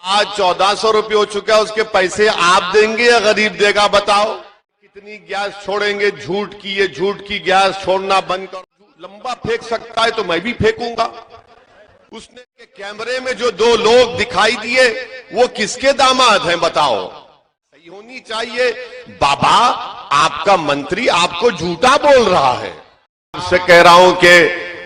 आज 1400 रुपये हो चुका है, उसके पैसे आप देंगे या गरीब देगा? बताओ कितनी गैस छोड़ेंगे? झूठ की, ये झूठ की गैस छोड़ना बंद कर। लंबा फेंक सकता है तो मैं भी फेंकूंगा। उसने के कैमरे में जो दो लोग दिखाई दिए वो किसके दामाद हैं? बताओ। सही होनी चाहिए। बाबा, आपका मंत्री आपको झूठा बोल रहा है। आपसे कह रहा हूं कि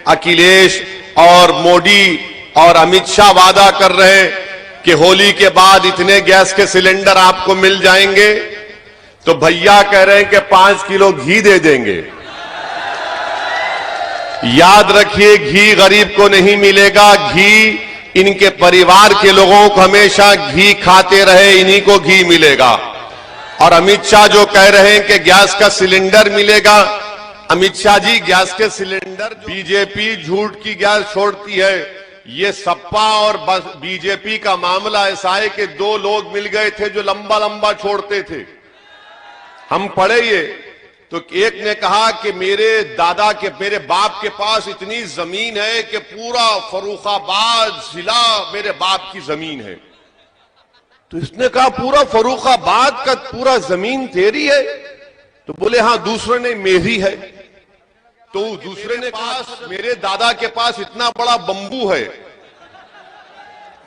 अखिलेश और मोदी और अमित शाह वादा कर रहे हैं कि होली के बाद इतने गैस के सिलेंडर आपको मिल जाएंगे, तो भैया कह रहे हैं कि 5 किलो घी दे देंगे। याद रखिए, घी गरीब को नहीं मिलेगा। घी इनके परिवार के लोगों को हमेशा घी खाते रहे, इन्हीं को घी मिलेगा। और अमित शाह जो कह रहे हैं कि गैस का सिलेंडर मिलेगा, अमित शाह जी, गैस के सिलेंडर बीजेपी झूठ की गैस छोड़ती है। ये सपा और बीजेपी का मामला ऐसा है कि दो लोग मिल गए थे जो लंबा लंबा छोड़ते थे। हम पढ़े ये, तो एक ने कहा कि मेरे बाप के पास इतनी जमीन है कि पूरा फर्रुखाबाद जिला मेरे बाप की जमीन है। तो इसने कहा पूरा फर्रुखाबाद का पूरा जमीन तेरी है? तो बोले हाँ। दूसरे ने मेरी है। तो दूसरे ने कहा मेरे दादा के पास इतना बड़ा बंबू है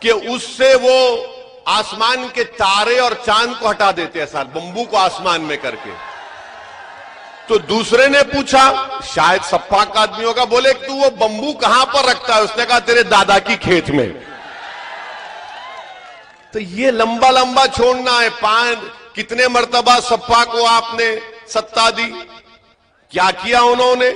कि उससे वो आसमान के तारे और चांद को हटा देते हैं, साल बंबू को आसमान में करके। तो दूसरे ने पूछा, शायद सपा का आदमी होगा, बोले तू वो बंबू कहां पर रखता है? उसने कहा तेरे दादा की खेत में। तो ये लंबा लंबा छोड़ना है। कितने मर्तबा सपा को आपने सत्ता दी, क्या किया उन्होंने?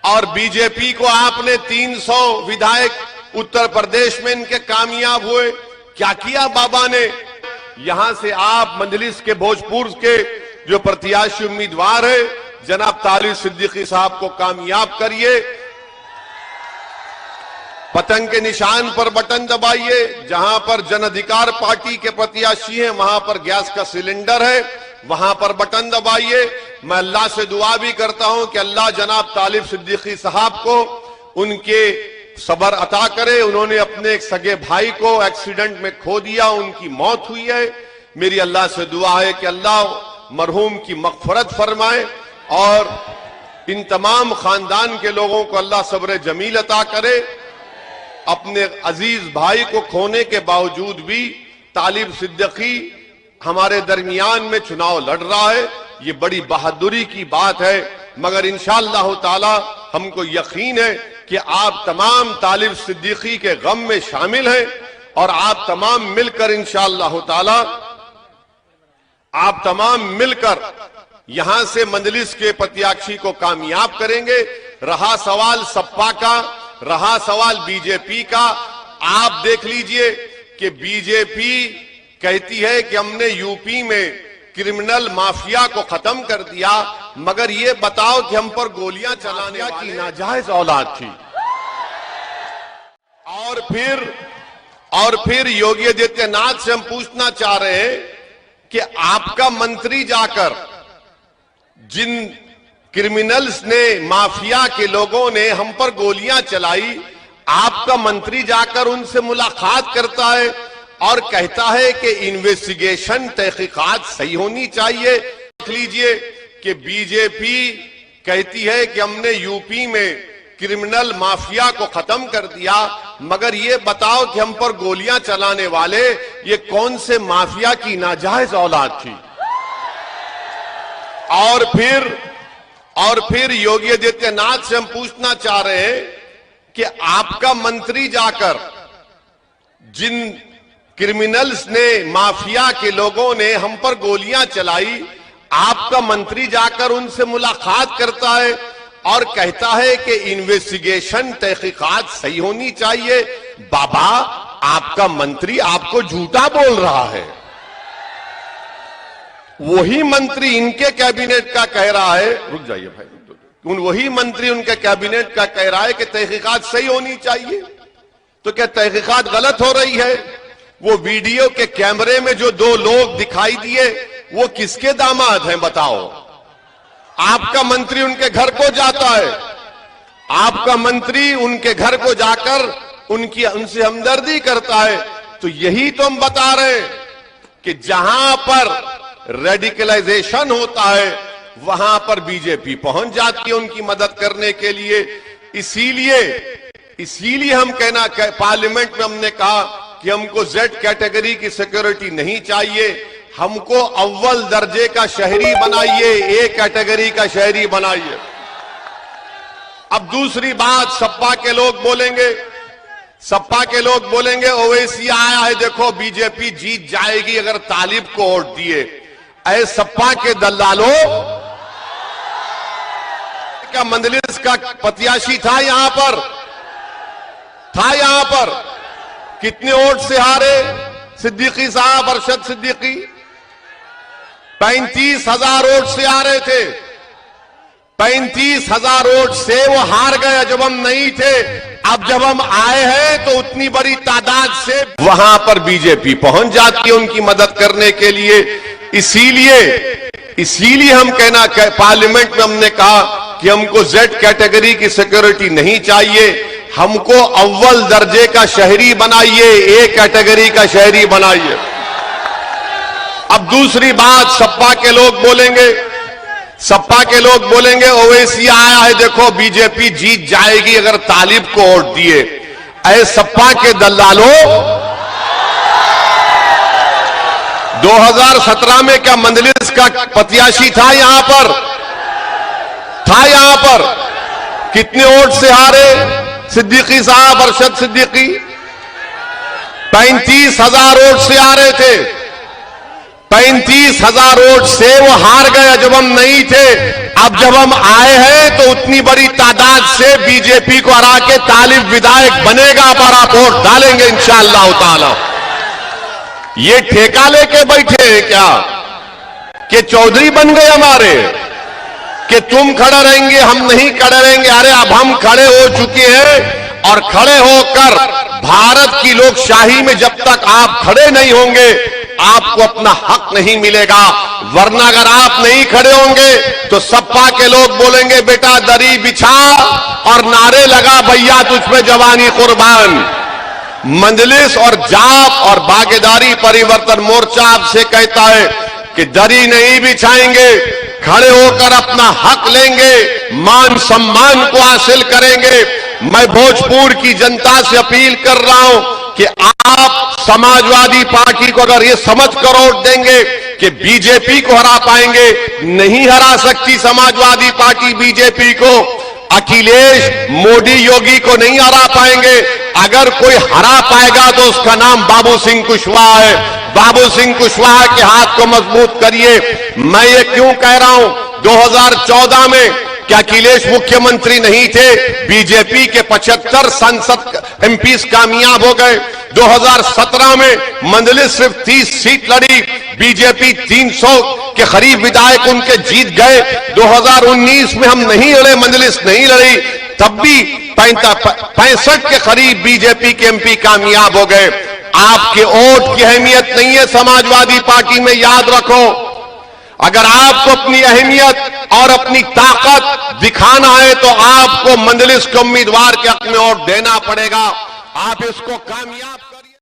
और बीजेपी को आपने 300 विधायक उत्तर प्रदेश में इनके कामयाब हुए, क्या किया बाबा ने? यहां से आप मजलिस के भोजपुर के जो प्रत्याशी उम्मीदवार है जनाब तालिब सिद्दीकी साहब को कामयाब करिए। पतंग के निशान पर बटन दबाइए। जहां पर जन अधिकार पार्टी के प्रत्याशी हैं वहां पर गैस का सिलेंडर है, वहां पर बटन दबाइए। मैं अल्लाह से दुआ भी करता हूं कि अल्लाह जनाब तालिब सिद्दीकी साहब को उनके सब्र अता करे। उन्होंने अपने एक सगे भाई को एक्सीडेंट में खो दिया, उनकी मौत हुई है। मेरी अल्लाह से दुआ है कि अल्लाह मरहूम की मग़फ़िरत फरमाए और इन तमाम खानदान के लोगों को अल्लाह सब्र जमील अता करे। अपने अजीज भाई को खोने के बावजूद भी तालिब सिद्दीकी हमारे दरमियान में चुनाव लड़ रहा है, ये बड़ी बहादुरी की बात है। मगर इंशाअल्लाह ताला हमको यकीन है कि आप तमाम तालिब सिद्दीकी के गम में शामिल हैं और आप तमाम मिलकर इंशाअल्लाह ताला यहां से मजलिस के प्रत्याशी को कामयाब करेंगे। रहा सवाल सपा का, रहा सवाल बीजेपी का, आप देख लीजिए कि बीजेपी कहती है कि हमने यूपी में क्रिमिनल माफिया को खत्म कर दिया, मगर ये बताओ कि हम पर गोलियां चलाने की नाजायज औलाद थी। और फिर योगी आदित्यनाथ से हम पूछना चाह रहे हैं कि आपका मंत्री जाकर जिन क्रिमिनल्स ने, माफिया के लोगों ने हम पर गोलियां चलाई, आपका मंत्री जाकर उनसे मुलाकात करता है और कहता है कि इन्वेस्टिगेशन, तहकीकात सही होनी चाहिए। देख लीजिए कि बीजेपी कहती है कि हमने यूपी में क्रिमिनल माफिया को खत्म कर दिया, मगर ये बताओ कि हम पर गोलियां चलाने वाले ये कौन से माफिया की नाजायज औलाद थी? और फिर योगी आदित्यनाथ से हम पूछना चाह रहे हैं कि आपका मंत्री जाकर जिन क्रिमिनल्स ने, माफिया के लोगों ने हम पर गोलियां चलाई, आपका मंत्री जाकर उनसे मुलाकात करता है और कहता है कि इन्वेस्टिगेशन, तहकीकात सही होनी चाहिए। बाबा, आपका मंत्री आपको झूठा बोल रहा है। वही मंत्री इनके कैबिनेट का कह रहा है, रुक जाइए भाई, वही मंत्री उनके कैबिनेट का कह रहा है कि तहकीकात सही होनी चाहिए। तो क्या तहकीकात गलत हो रही है? वो वीडियो के कैमरे में जो दो लोग दिखाई दिए वो किसके दामाद हैं? बताओ। आपका मंत्री उनके घर को जाता है, आपका मंत्री उनके घर को जाकर उनसे हमदर्दी करता है तो यही तो हम बता रहे हैं कि जहां पर रेडिकलाइजेशन होता है वहां पर बीजेपी पहुंच जाती है उनकी मदद करने के लिए। इसीलिए हम पार्लियामेंट में हमने कहा कि हमको जेड कैटेगरी की सिक्योरिटी नहीं चाहिए, हमको अव्वल दर्जे का शहरी बनाइए, ए कैटेगरी का शहरी बनाइए। अब दूसरी बात सपा के लोग बोलेंगे ओवैसी आया है, देखो बीजेपी जीत जाएगी अगर तालिब को वोट दिए। ऐ सपा के दलालों, क्या मंदलिस का प्रत्याशी था यहां पर कितने वोट से हारे सिद्दीकी साहब, अरशद सिद्दीकी 35,000 वोट से हारे थे। 35,000 वोट से वो हार गए जब हम नहीं थे। अब जब हम आए हैं तो उतनी बड़ी तादाद से वहां पर बीजेपी पहुंच जाती है उनकी मदद करने के लिए। इसीलिए हम पार्लियामेंट में हमने कहा कि हमको जेड कैटेगरी की सिक्योरिटी नहीं चाहिए, हमको अव्वल दर्जे का शहरी बनाइए, ए कैटेगरी का शहरी बनाइए। अब दूसरी बात सपा के लोग बोलेंगे ओवैसी आया है, देखो बीजेपी जीत जाएगी अगर तालिब को वोट दिए। ऐ सपा के दलालों, 2017 में क्या मंदलिस का प्रत्याशी था यहां पर कितने वोट से हारे सिद्दीकी साहब, अरशद सिद्दीकी 35,000 वोट से हारे थे। 35,000 वोट से वो हार गए जब हम नहीं थे। अब जब हम आए हैं तो उतनी बड़ी तादाद से बीजेपी को हरा के तालिब विधायक बनेगा पर आप वोट डालेंगे इंशाअल्लाह ताला। ये ठेका लेके बैठे हैं क्या कि चौधरी बन गए हमारे कि तुम खड़े रहेंगे हम नहीं खड़े रहेंगे? अरे अब हम खड़े हो चुके हैं और खड़े होकर भारत की लोकशाही में जब तक आप खड़े नहीं होंगे आपको अपना हक नहीं मिलेगा। वरना अगर आप नहीं खड़े होंगे तो सपा के लोग बोलेंगे बेटा दरी बिछा और नारे लगा भैया तुझ पे जवानी कुर्बान। मंजलिस और जाप और भागीदारी परिवर्तन मोर्चा आपसे कहता है कि दरी नहीं बिछाएंगे, खड़े होकर अपना हक लेंगे, मान सम्मान को हासिल करेंगे। मैं भोजपुर की जनता से अपील कर रहा हूं कि आप समाजवादी पार्टी को अगर ये समझ कर वोट देंगे कि बीजेपी को हरा पाएंगे, नहीं हरा सकती समाजवादी पार्टी बीजेपी को। अखिलेश मोदी योगी को नहीं हरा पाएंगे। अगर कोई हरा पाएगा तो उसका नाम बाबू सिंह कुशवाहा है। बाबू सिंह कुशवाहा के हाथ को मजबूत करिए। मैं ये क्यों कह रहा हूं, 2014 में क्या अखिलेश मुख्यमंत्री नहीं थे? बीजेपी के 75 सांसद एमपीज कामयाब हो गए। 2017 में मंदलिस सिर्फ 30 सीट लड़ी, बीजेपी 300 के करीब विधायक उनके जीत गए। 2019 में हम नहीं लड़े, मंदलिस नहीं लड़ी, तब भी 65 के करीब बीजेपी के एमपी कामयाब हो गए। आपके वोट की अहमियत नहीं है समाजवादी पार्टी में, याद रखो। अगर आपको अपनी अहमियत और अपनी ताकत दिखाना है तो आपको मंदलिस के उम्मीदवार के हक में वोट देना पड़ेगा। आप इसको कामयाब